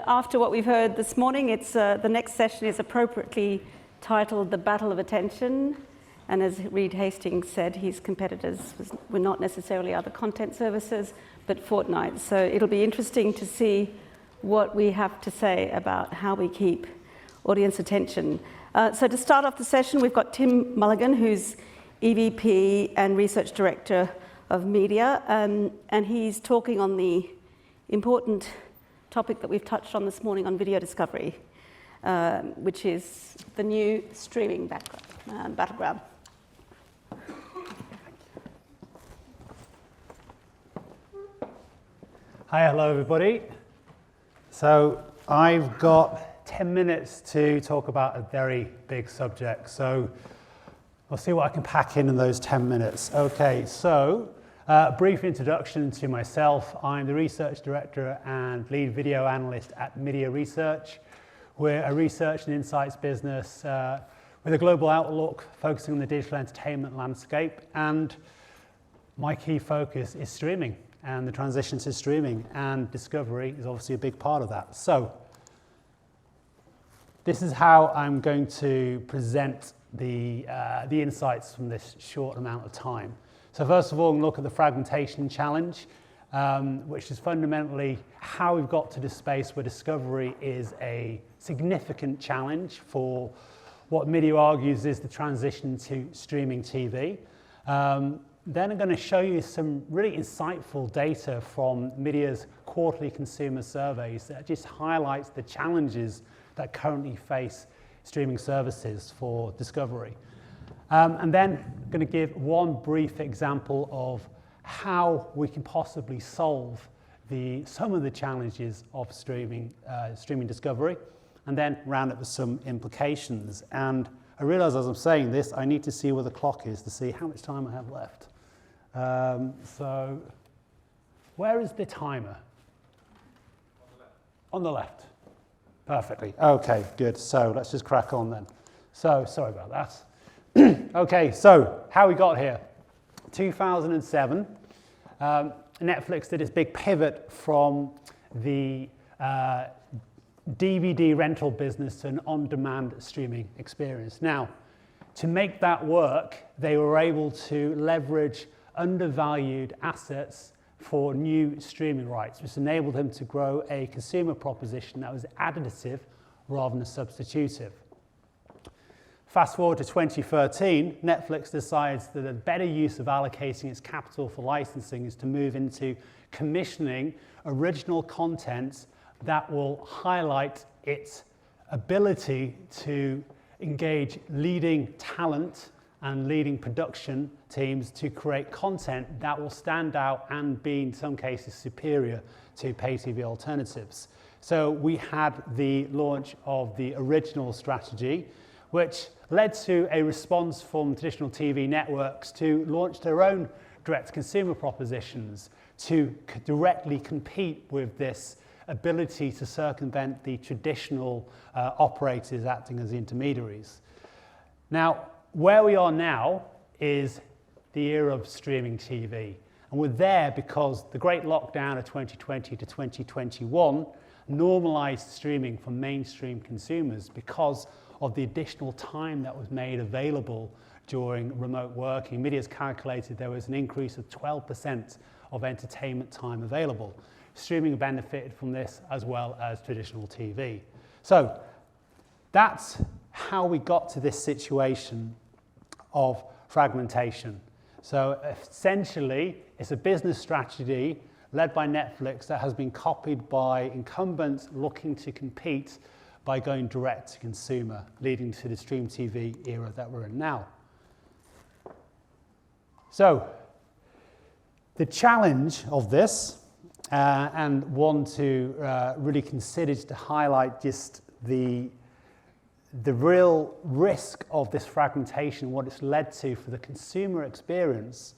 after what we've heard this morning, it's the next session is appropriately titled The Battle of Attention. And as Reed Hastings said, his competitors were not necessarily other content services, but Fortnite. So it'll be interesting to see what we have to say about how we keep audience attention. So to start off the session, we've got Tim Mulligan, who's EVP and Research Director of Media, and he's talking on the important topic that we've touched on this morning on video discovery, which is the new streaming Battleground. Hi, hello everybody. So I've got 10 minutes to talk about a very big subject. So I'll see what I can pack in those 10 minutes. Okay, so brief introduction to myself. I'm the Research Director and Lead Video Analyst at Media Research. We're a research and insights business with a global outlook focusing on the digital entertainment landscape. And my key focus is streaming and the transition to streaming, and discovery is obviously a big part of that. So this is how I'm going to present the insights from this short amount of time. So first of all, we'll look at the fragmentation challenge, which is fundamentally how we've got to this space where discovery is a significant challenge for what Media argues is the transition to streaming TV. Then I'm going to show you some really insightful data from Media's quarterly consumer surveys that just highlights the challenges that currently face streaming services for discovery. And then I'm going to give one brief example of how we can possibly solve some of the challenges of streaming discovery, and then round up with some implications. And I realize as I'm saying this, I need to see where the clock is to see how much time I have left. So where is the timer? On the left. Perfectly. Okay, good. So let's just crack on then. So sorry about that. Okay, so how we got here. 2007, Netflix did its big pivot from the DVD rental business to an on-demand streaming experience. Now, to make that work, they were able to leverage undervalued assets for new streaming rights, which enabled them to grow a consumer proposition that was additive rather than substitutive. Fast forward to 2013, Netflix decides that a better use of allocating its capital for licensing is to move into commissioning original content that will highlight its ability to engage leading talent and leading production teams to create content that will stand out and be, in some cases, superior to pay TV alternatives. So we had the launch of the original strategy, which led to a response from traditional TV networks to launch their own direct-to-consumer propositions to directly compete with this ability to circumvent the traditional operators acting as intermediaries. Now, where we are now is the era of streaming TV. And we're there because the great lockdown of 2020 to 2021 normalized streaming for mainstream consumers because of the additional time that was made available during remote working. Media's calculated there was an increase of 12% of entertainment time available. Streaming benefited from this as well as traditional TV. So that's how we got to this situation of fragmentation. So essentially, it's a business strategy led by Netflix that has been copied by incumbents looking to compete by going direct to consumer, leading to the stream TV era that we're in now. So the challenge of this, and one to really consider is to highlight just the real risk of this fragmentation, what it's led to for the consumer experience,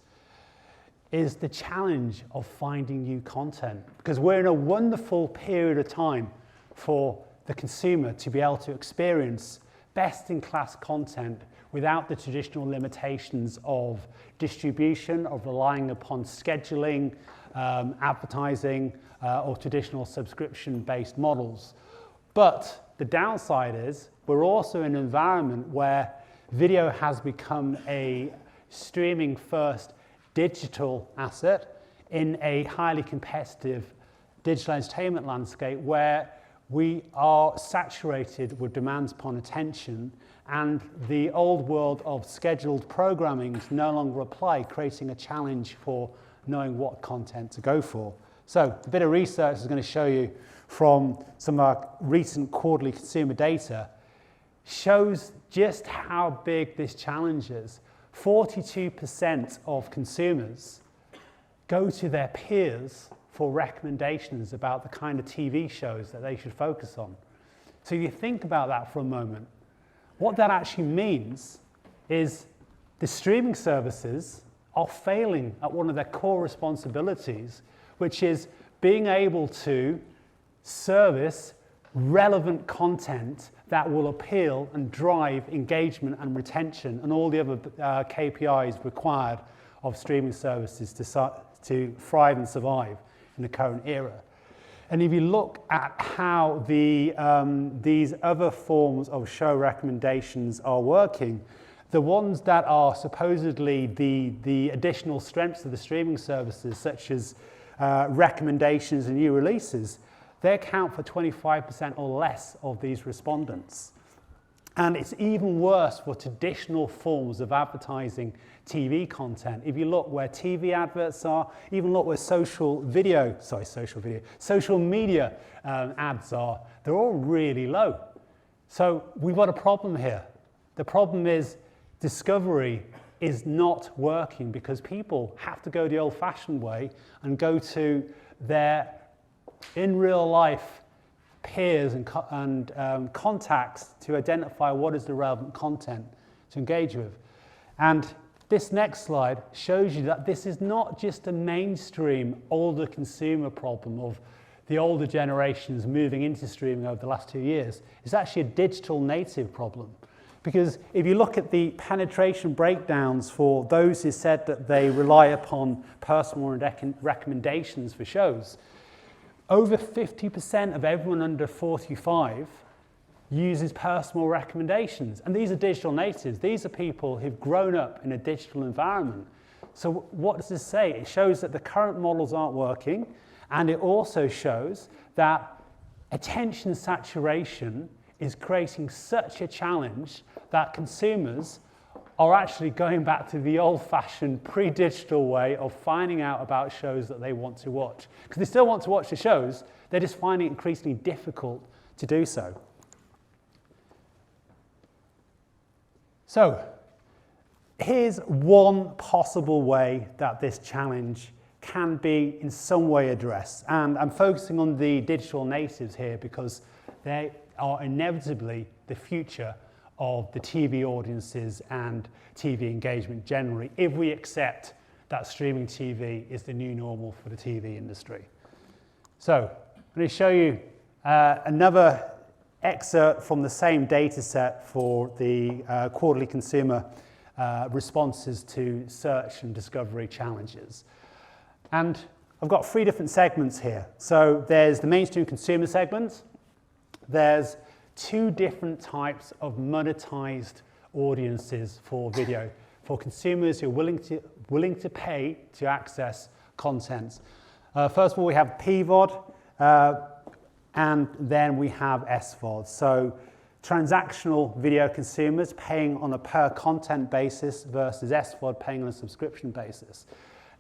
is the challenge of finding new content. Because we're in a wonderful period of time for the consumer to be able to experience best-in-class content without the traditional limitations of distribution, of relying upon scheduling, advertising or traditional subscription-based models. But the downside is we're also in an environment where video has become a streaming-first digital asset in a highly competitive digital entertainment landscape where we are saturated with demands upon attention, and the old world of scheduled programming no longer apply, creating a challenge for knowing what content to go for. So a bit of research is going to show you from some of our recent quarterly consumer data shows just how big this challenge is. 42% of consumers go to their peers for recommendations about the kind of TV shows that they should focus on. So you think about that for a moment. What that actually means is the streaming services are failing at one of their core responsibilities, which is being able to service relevant content that will appeal and drive engagement and retention and all the other KPIs required of streaming services to thrive and survive in the current era. And if you look at how these other forms of show recommendations are working, the ones that are supposedly the additional strengths of the streaming services, such as recommendations and new releases, they account for 25% or less of these respondents. And it's even worse for traditional forms of advertising TV content. If you look where TV adverts are, even look where social media ads are, they're all really low. So we've got a problem here. The problem is discovery is not working because people have to go the old-fashioned way and go to their in real life peers and contacts to identify what is the relevant content to engage with. And this next slide shows you that this is not just a mainstream older consumer problem of the older generations moving into streaming over the last 2 years. It's actually a digital native problem. Because if you look at the penetration breakdowns for those who said that they rely upon personal recommendations for shows, over 50% of everyone under 45 uses personal recommendations. And these are digital natives. These are people who've grown up in a digital environment. So what does this say? It shows that the current models aren't working, and it also shows that attention saturation is creating such a challenge that consumers are actually going back to the old-fashioned pre-digital way of finding out about shows that they want to watch. Because they still want to watch the shows, they're just finding it increasingly difficult to do so. So here's one possible way that this challenge can be in some way addressed. And I'm focusing on the digital natives here because they are inevitably the future of the TV audiences and TV engagement generally, if we accept that streaming TV is the new normal for the TV industry. So I'm going to show you another excerpt from the same data set for the quarterly consumer responses to search and discovery challenges. And I've got 3 different segments here. So there's the mainstream consumer segment, there's 2 different types of monetized audiences for video, for consumers who are willing to pay to access content. First of all, we have PVOD, and then we have SVOD. So transactional video consumers paying on a per content basis versus SVOD paying on a subscription basis.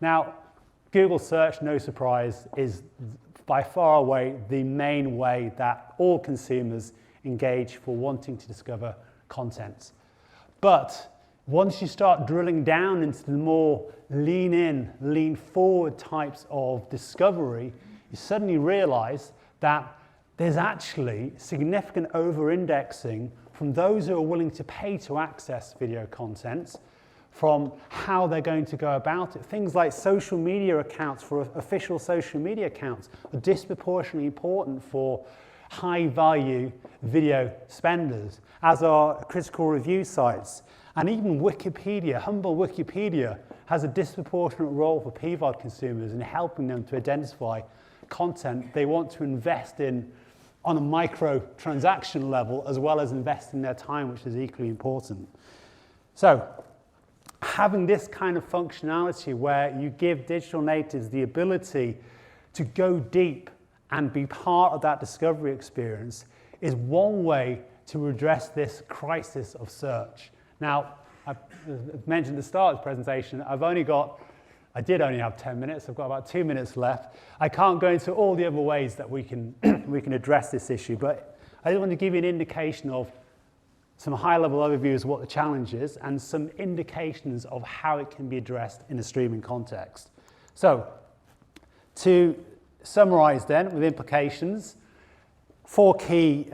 Now, Google search, no surprise, is by far away the main way that all consumers engage for wanting to discover content. But once you start drilling down into the more lean in, lean forward types of discovery, you suddenly realize that there's actually significant over-indexing from those who are willing to pay to access video content, from how they're going to go about it. Things like social media accounts for official social media accounts are disproportionately important for high-value video spenders, as are critical review sites. And even Wikipedia, humble Wikipedia, has a disproportionate role for PVOD consumers in helping them to identify content they want to invest in on a micro transaction level, as well as investing their time, which is equally important. So having this kind of functionality where you give digital natives the ability to go deep and be part of that discovery experience is one way to address this crisis of search. Now, I mentioned at the start of the presentation, I did only have 10 minutes. I've got about 2 minutes left. I can't go into all the other ways that we can address this issue, but I just want to give you an indication of some high-level overviews of what the challenge is and some indications of how it can be addressed in a streaming context. So, to summarize then with implications, four key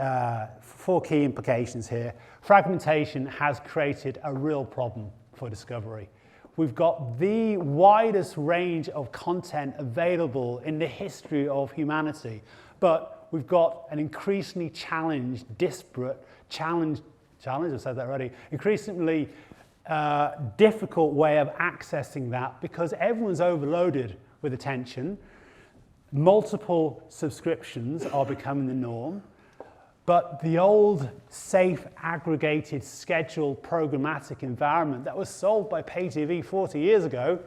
implications here. Fragmentation has created a real problem for discovery. We've got the widest range of content available in the history of humanity, but we've got an increasingly I've said that already, increasingly difficult way of accessing that because everyone's overloaded with attention. Multiple subscriptions are becoming the norm. But the old, safe, aggregated, scheduled, programmatic environment that was sold by pay TV 40 years ago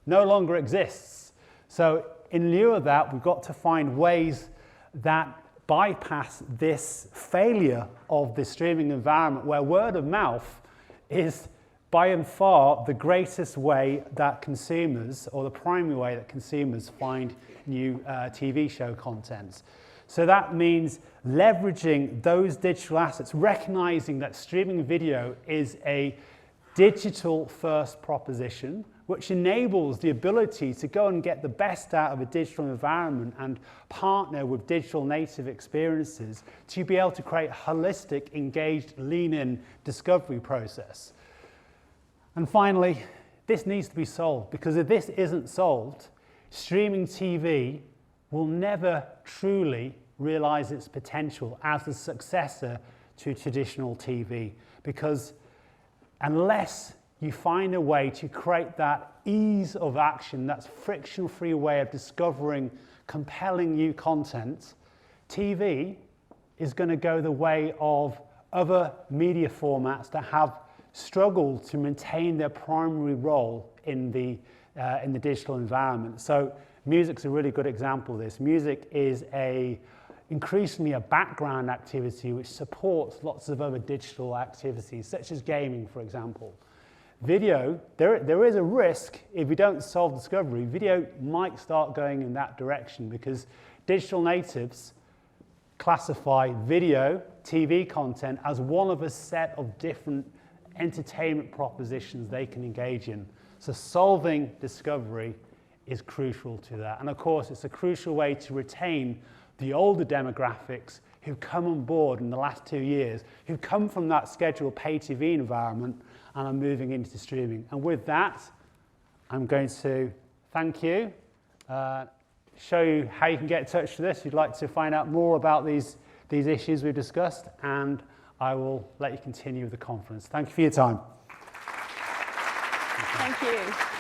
no longer exists. So in lieu of that, we've got to find ways that bypass this failure of the streaming environment where word of mouth is by and far the greatest way that consumers, or the primary way that consumers find new TV show content. So that means leveraging those digital assets, recognizing that streaming video is a digital first proposition, which enables the ability to go and get the best out of a digital environment and partner with digital native experiences to be able to create a holistic, engaged, lean-in discovery process. And finally, this needs to be solved, because if this isn't solved, streaming TV will never truly realize its potential as a successor to traditional TV, because unless you find a way to create that ease of action, that friction-free way of discovering compelling new content, TV is going to go the way of other media formats that have struggled to maintain their primary role in the digital environment. So music's a really good example of this. Music is increasingly a background activity which supports lots of other digital activities, such as gaming, for example. Video, there is a risk if we don't solve discovery, video might start going in that direction, because digital natives classify video, TV content as one of a set of different entertainment propositions they can engage in. So solving discovery is crucial to that. And of course, it's a crucial way to retain the older demographics who've come on board in the last 2 years, who've come from that scheduled pay TV environment and are moving into streaming. And with that, I'm going to thank you, show you how you can get in touch with us if you'd like to find out more about these issues we've discussed, and I will let you continue with the conference. Thank you for your time. Thank you.